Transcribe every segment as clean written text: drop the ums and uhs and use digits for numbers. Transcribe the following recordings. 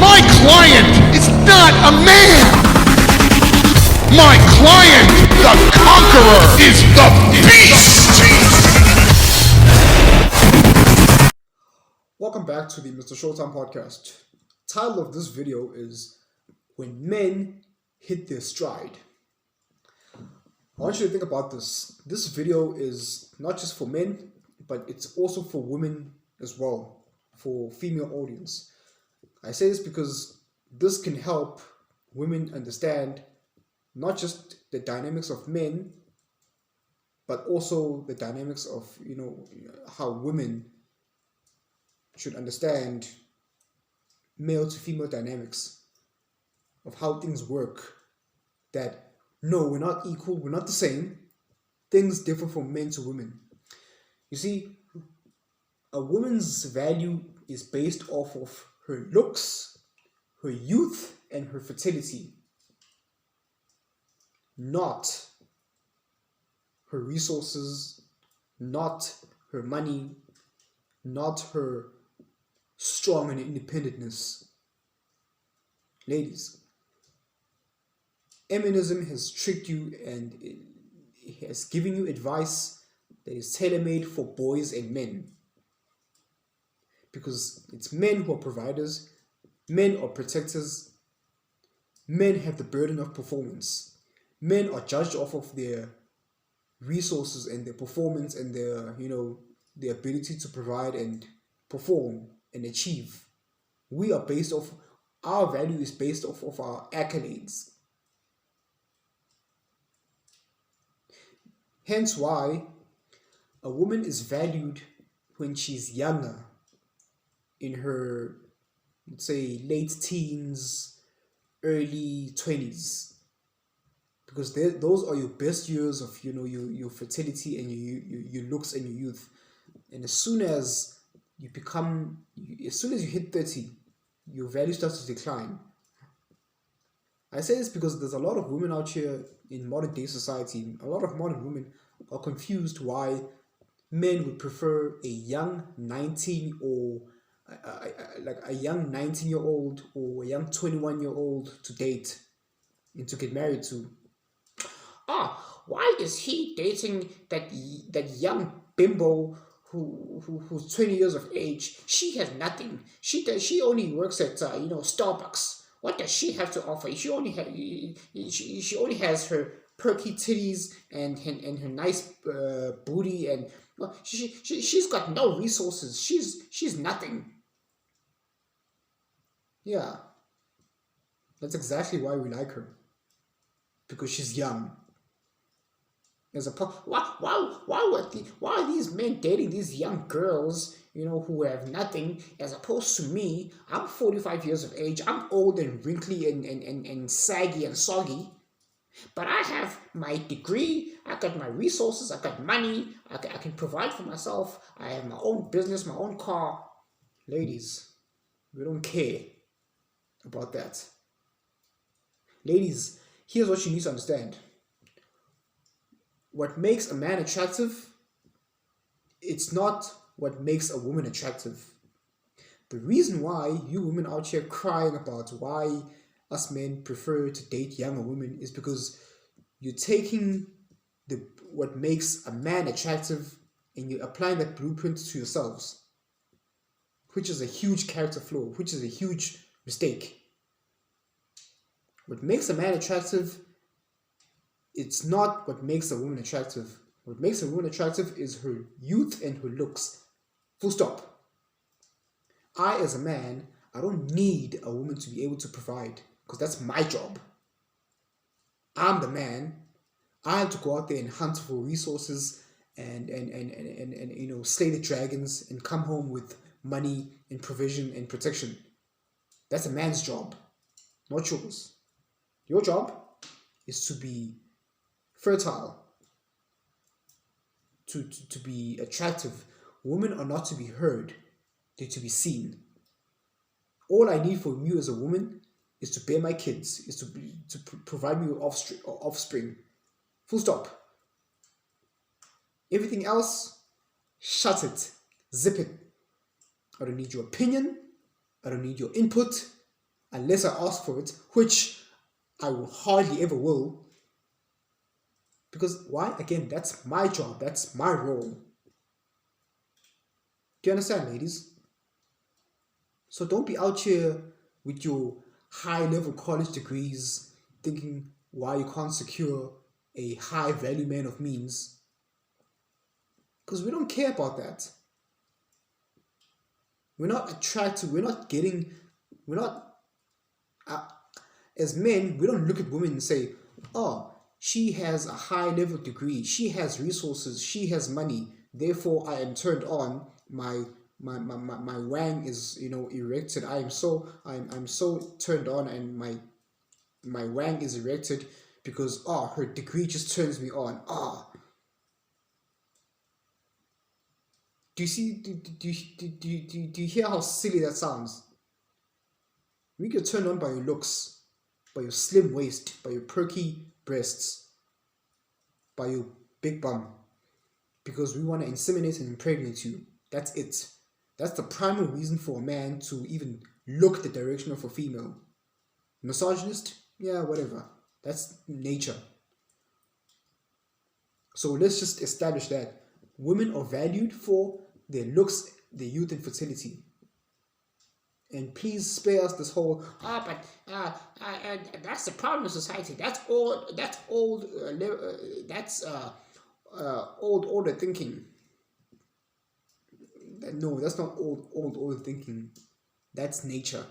My client is not a man! My client, the conqueror, is the beast! Welcome back to the Mr. Showtime podcast. Title of this video is When Men Hit Their Stride. I want you to think about this. This video is not just for men, but it's also for women as well, for female audience. I say this because this can help women understand not just the dynamics of men, but also the dynamics of, how women should understand male to female dynamics of how things work. That no, we're not equal, we're not the same. Things differ from men to women. You see, a woman's value is based off of her looks, her youth, and her fertility, not her resources, not her money, not her strong and independentness. Ladies, feminism has tricked you and it has given you advice that is tailor-made for boys and men. Because it's men who are providers, men are protectors, men have the burden of performance. Men are judged off of their resources and their performance and their, their ability to provide and perform and achieve. Our value is based off of our accolades. Hence why a woman is valued when she's younger, in her, let's say, late teens, early 20s. Because those are your best years of, your fertility and your looks and your youth. And as soon as you hit 30, your value starts to decline. I say this because there's a lot of women out here in modern day society. A lot of modern women are confused why men would prefer a young 19 or a young 19-year-old or a young 21-year-old to date and to get married to. Why is he dating that young bimbo who's 20 years of age? She has nothing. She only works at Starbucks. What does she have to offer? She only has her perky titties and her nice booty, and she's got no resources. She's nothing. Yeah, that's exactly why we like her, because she's young. Why are these men dating these young girls, who have nothing, as opposed to me? I'm 45 years of age. I'm old and wrinkly and saggy and soggy. But I have my degree, I got my resources, I got money, I can provide for myself, I have my own business, my own car. Ladies, we don't care about that. Ladies, here's what you need to understand. What makes a man attractive, it's not what makes a woman attractive. The reason why you women out here crying about why us men prefer to date younger women is because you're taking what makes a man attractive and you're applying that blueprint to yourselves, which is a huge character flaw, which is a huge mistake. What makes a man attractive, it's not what makes a woman attractive. What makes a woman attractive is her youth and her looks. Full stop. I, as a man, I don't need a woman to be able to provide, because that's my job. I'm the man. I have to go out there and hunt for resources and slay the dragons and come home with money and provision and protection. That's a man's job, not yours. Your job is to be fertile, to be attractive. Women are not to be heard, they're to be seen. All I need from you as a woman is to bear my kids, is to provide me with offspring. Full stop. Everything else, shut it, zip it. I don't need your opinion, I don't need your input, unless I ask for it, which I will hardly ever will. Because why? Again, that's my job, that's my role. Do you understand, ladies? So don't be out here with your high level college degrees thinking why you can't secure a high value man of means. Because we don't care about that. We're not attracted, we're not, uh, as men, we don't look at women and say, oh, she has a high level degree, she has resources, she has money, therefore I am turned on, my wang is erected. I'm so turned on, and my wang is erected because her degree just turns me on. Do you see? Do you hear how silly that sounds? We get turned on by your looks, by your slim waist, by your perky breasts, by your big bum, because we want to inseminate and impregnate you. That's it. That's the primary reason for a man to even look the direction of a female. Misogynist? Yeah, whatever. That's nature. So let's just establish that women are valued for their looks, their youth, and fertility. And please spare us this whole that's the problem in society. That's old. That's old. That's old order thinking. No, that's not old thinking. That's nature.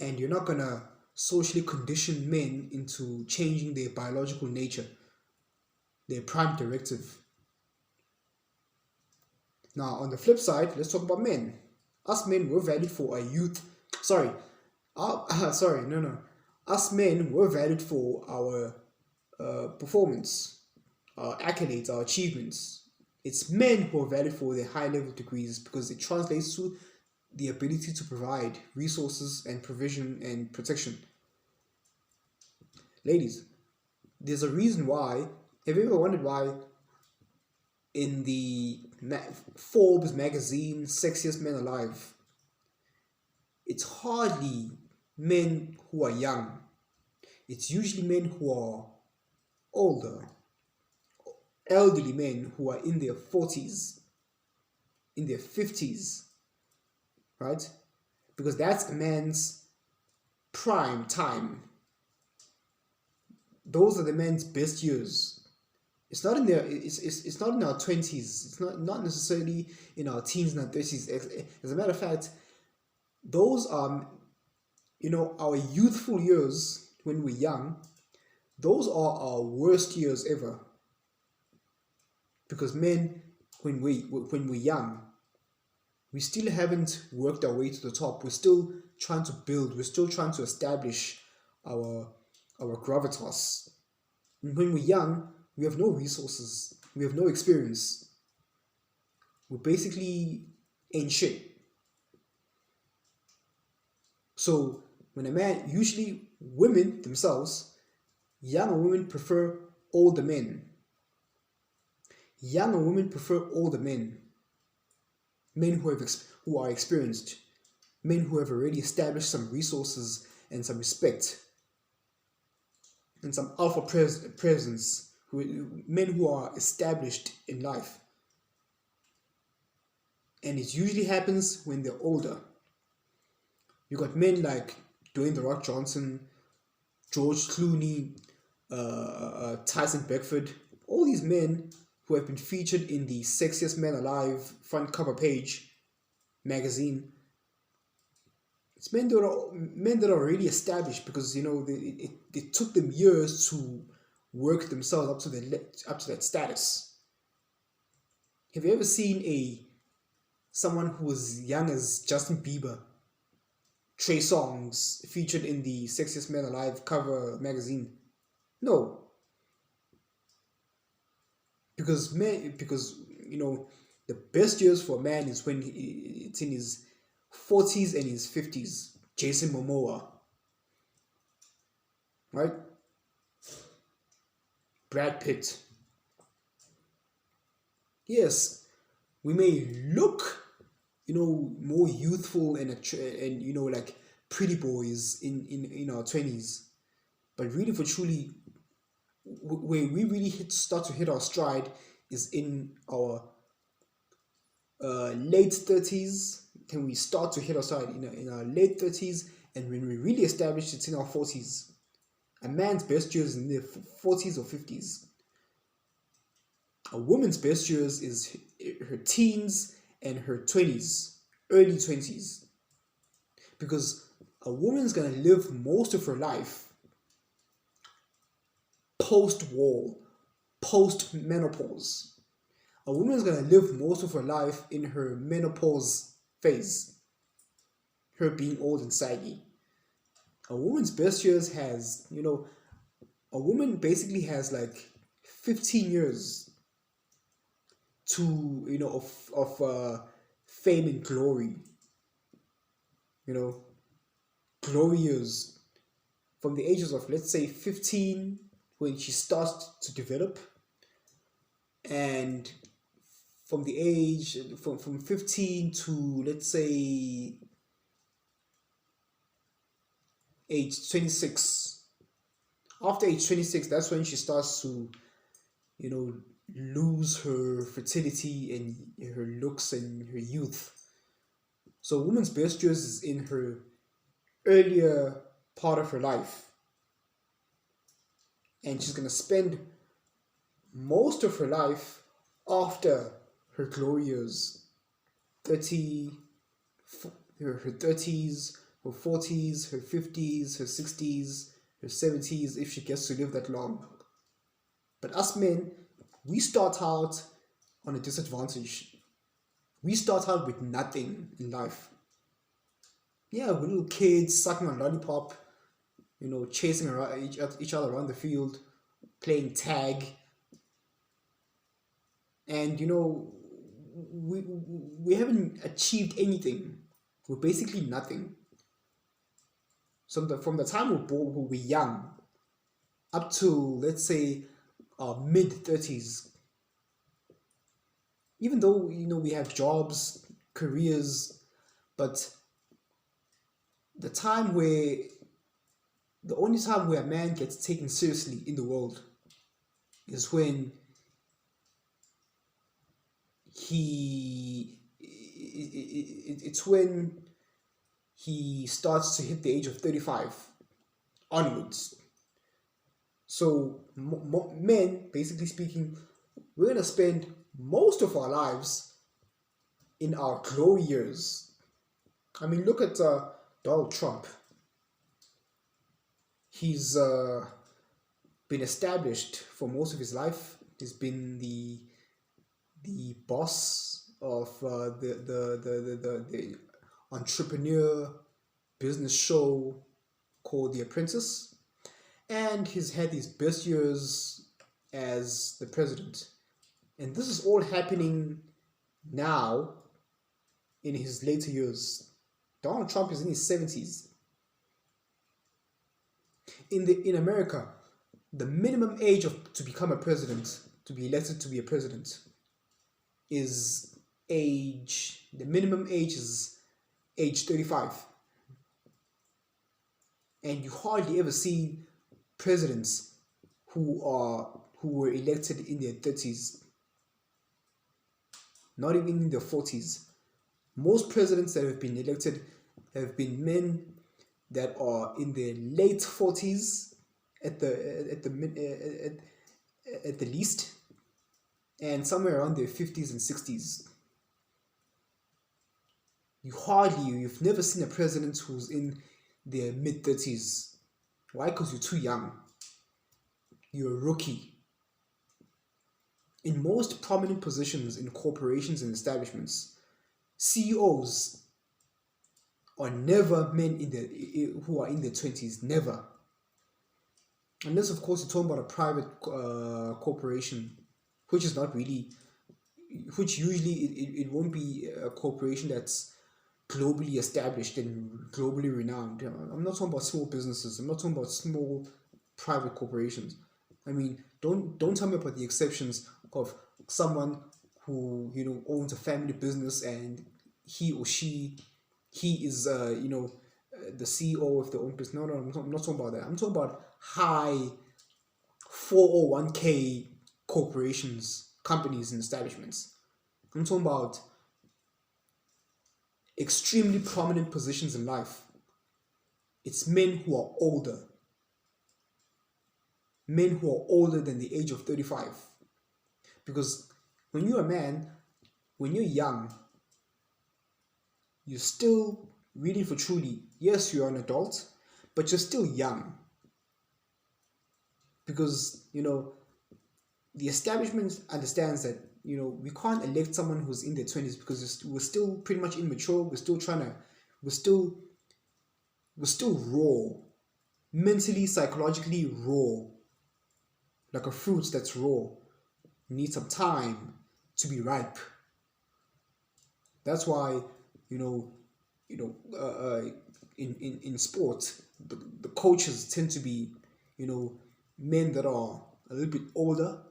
And you're not gonna socially condition men into changing their biological nature, their prime directive. Now, on the flip side, let's talk about men. Us men were valued for our youth. Sorry, no. Us men were valued for our performance, our accolades, our achievements. It's men who are valued for their high level degrees because it translates to the ability to provide resources and provision and protection. Ladies, there's a reason why. Have you ever wondered why in the Forbes magazine Sexiest Men Alive, it's hardly men who are young. It's usually men who are older, elderly men who are in their 40s, in their 50s, right? Because that's a man's prime time. Those are the men's best years. It's not in their it's not in our 20s. It's not necessarily in our teens and our 30s. As a matter of fact, those are our youthful years when we're young. Those are our worst years ever. Because men, when we're young, we still haven't worked our way to the top. We're still trying to build. We're still trying to establish our gravitas. And when we're young, we have no resources. We have no experience. We basically ain't shit. So when a man, usually women themselves, younger women prefer older men. Younger women prefer older men. Men who are experienced. Men who have already established some resources and some respect. And some alpha presence. Men who are established in life. And it usually happens when they're older. You got men like Dwayne The Rock Johnson, George Clooney, Tyson Beckford, all these men who have been featured in the Sexiest Men Alive front cover page magazine. It's men that are already established because it took them years to work themselves up to that status. Have you ever seen someone who was young as Justin Bieber, Trey Songz, featured in the Sexiest Men Alive cover magazine? No. Because the best years for a man is when it's in his 40s and his 50s. Jason Momoa. Right? Brad Pitt. Yes, we may look, more youthful and like pretty boys in our 20s. But really, for truly, where we really start to hit our stride is in our late 30s. Can we start to hit our stride in our late 30s? And when we really establish it's in our 40s. A man's best years in their 40s or 50s. A woman's best years is her teens and her 20s, early 20s. Because a woman's going to live most of her life post-war, post-menopause. A woman's going to live most of her life in her menopause phase, her being old and saggy. A woman's best years has, a woman basically has like 15 years to, of fame and glory. Glory years from the ages of, let's say, 15, when she starts to develop, and from the age from 15 to, let's say, age 26. After age 26, that's when she starts to lose her fertility and her looks and her youth. So a woman's best years is in her earlier part of her life, and she's going to spend most of her life after her glory years, 30, her 30s, her 40s, her 50s, her 60s, her 70s, if she gets to live that long. But us men, we start out on a disadvantage. We start out with nothing in life. Yeah, we're little kids sucking on lollipop, chasing around each other around the field, playing tag. And we haven't achieved anything. We're basically nothing. So from the time we're young up to, let's say, our mid 30s, even though we have jobs, careers, but the only time where a man gets taken seriously in the world is when it's when he starts to hit the age of 35 onwards. So men, basically speaking, we're going to spend most of our lives in our glory years. I mean, look at Donald Trump. He's been established for most of his life. He's been the boss of the entrepreneur business show called The Apprentice, and he's had his best years as the president. And this is all happening now in his later years. Donald Trump is in his 70s. In America, the minimum age to become a president, to be elected to be a president, is the minimum age is age 35. And you hardly ever see presidents who were elected in their 30s, not even in their 40s. Most presidents that have been elected have been men that are in their late 40s at the least, and somewhere around their 50s and 60s. You've never seen a president who's in their mid 30s. Why? Because you're too young. You're a rookie. In most prominent positions in corporations and establishments, CEOs are never men who are in their 20s. Never. Unless, of course, you're talking about a private corporation, which usually it won't be a corporation that's globally established and globally renowned. I'm not talking about small businesses. I'm not talking about small private corporations. I mean, don't tell me about the exceptions of someone who owns a family business and he is the CEO of the own business. No, I'm not talking about that. I'm talking about high 401k corporations, companies, and establishments. I'm talking about extremely prominent positions in life. It's men who are older. Men who are older than the age of 35. Because when you're a man, when you're young, you're still reading for truly. Yes, you're an adult, but you're still young. Because, the establishment understands that, we can't elect someone who's in their 20s because we're still pretty much immature. We're still raw. Mentally, psychologically raw. Like a fruit that's raw. You need some time to be ripe. That's why, in sport, the coaches tend to be, men that are a little bit older,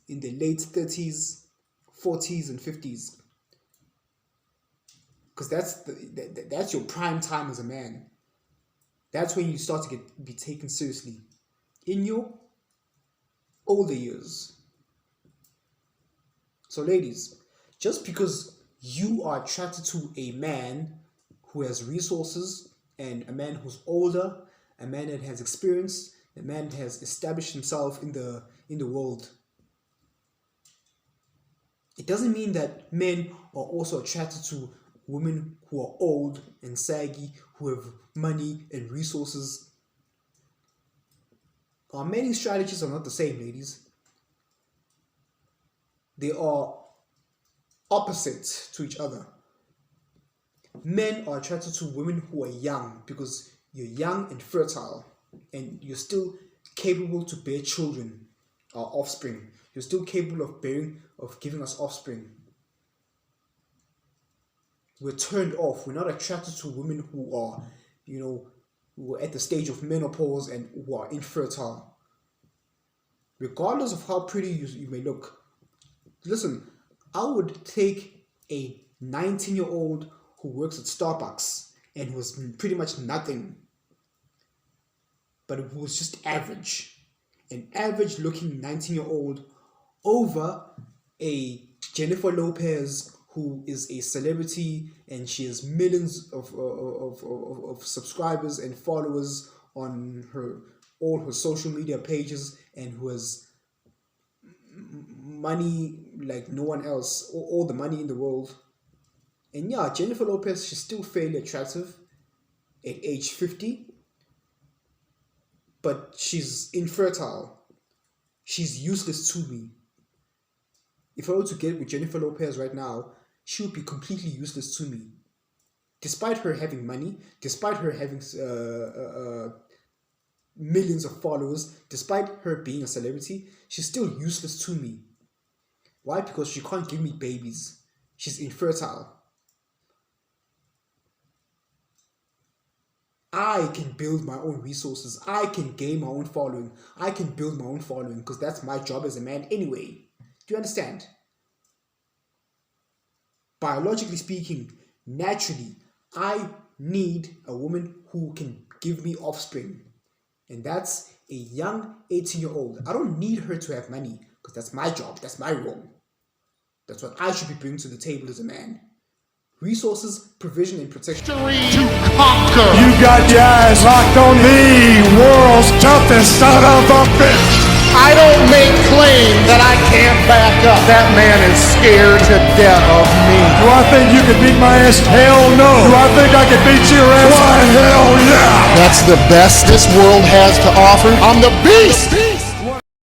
in their late 30s, 40s, and 50s. Because that's your prime time as a man. That's when you start to be taken seriously. In your older years. So ladies, just because you are attracted to a man who has resources and a man who's older, a man that has experience, a man that has established himself in the world, it doesn't mean that men are also attracted to women who are old and saggy, who have money and resources. Our mating strategies are not the same, ladies. They are opposite to each other. Men are attracted to women who are young because you're young and fertile and you're still capable to bear children or offspring. You're still capable of giving us offspring. We're turned off. We're not attracted to women who are, who are at the stage of menopause and who are infertile. Regardless of how pretty you may look. Listen, I would take a 19-year-old who works at Starbucks and who was pretty much nothing, but who was just average. An average looking 19-year-old over a Jennifer Lopez who is a celebrity and she has millions of subscribers and followers on all her social media pages and who has money like no one else, all the money in the world. And yeah, Jennifer Lopez, she's still fairly attractive at age 50, but she's infertile. She's useless to me. If I were to get with Jennifer Lopez right now, she would be completely useless to me. Despite her having money, despite her having millions of followers, despite her being a celebrity, she's still useless to me. Why? Because she can't give me babies. She's infertile. I can build my own resources. I can gain my own following. I can build my own following because that's my job as a man anyway. Do you understand? Biologically speaking, naturally, I need a woman who can give me offspring. And that's a young 18-year-old. I don't need her to have money because that's my job. That's my role. That's what I should be bringing to the table as a man. Resources, provision, and protection. To conquer. You got your eyes locked on the world's toughest son of a bitch. I don't make claims that I can't back up. That man is scared to death of me. Do I think you could beat my ass? Hell no. Do I think I could beat your ass? Why, hell yeah. That's the best this world has to offer. I'm the beast.